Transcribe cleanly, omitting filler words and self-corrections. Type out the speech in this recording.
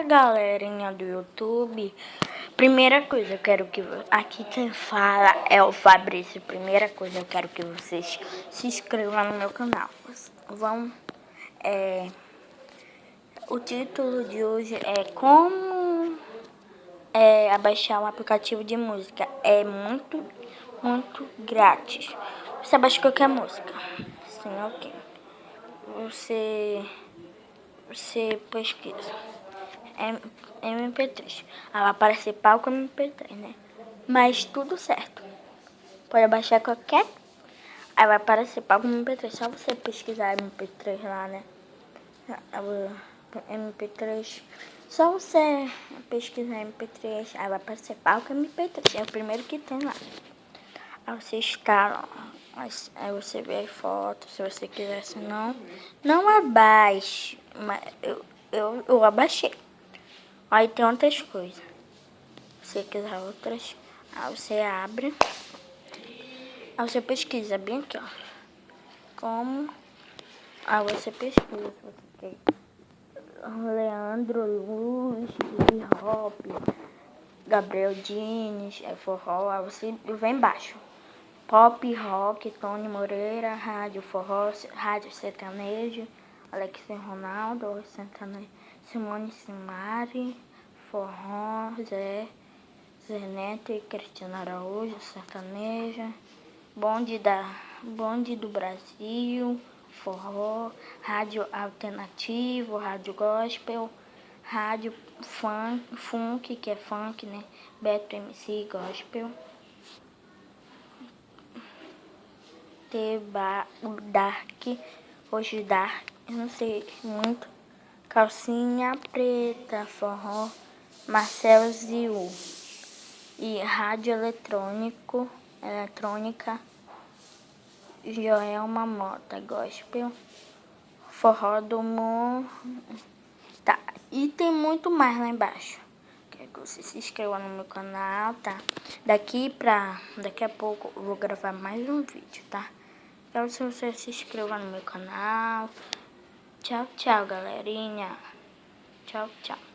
galerinha do YouTube, primeira coisa eu quero que... Aqui quem fala é o Fabrício. Primeira coisa eu quero que vocês se inscrevam no meu canal. O título de hoje é como abaixar um aplicativo de música. É muito grátis. Você abaixa qualquer música. Sim, ok. Você pesquisa MP3. Aí vai aparecer palco MP3, né? Mas tudo certo. Pode baixar qualquer. Aí vai aparecer palco MP3. Só você pesquisar MP3 lá, né? MP3. Só você pesquisar MP3. Aí vai aparecer palco MP3. É o primeiro que tem lá. Aí você instala. Aí você vê as fotos. Se você quiser, senão não abaixe. Mas eu abaixei. Aí tem outras coisas. Se você quiser outras, aí você abre. Aí você pesquisa bem aqui, ó. Como. Aí você pesquisa. Você quer Leandro Luz, Hip Hop, Gabriel Diniz, forró. Aí você vem embaixo. Pop, rock, Tony Moreira, rádio forró, rádio sertanejo, Alexandre Ronaldo, sertanejo, Simone Simari, forró, Zé Neto e Cristiano Araújo, sertaneja, bonde do Brasil, forró, rádio alternativo, rádio gospel, rádio funk, que é funk, né? Beto MC gospel. O Dark, hoje Dark, eu não sei muito. Calcinha preta, forró, Marcel Ziu. E rádio eletrônica, Joelma Mota, gospel, forró do mundo. Tá, e tem muito mais lá embaixo. Quero que você se inscreva no meu canal, tá? Daqui a pouco eu vou gravar mais um vídeo, tá? Quero que você se inscreva no meu canal. Tchau, tchau, galerinha. Tchau, tchau.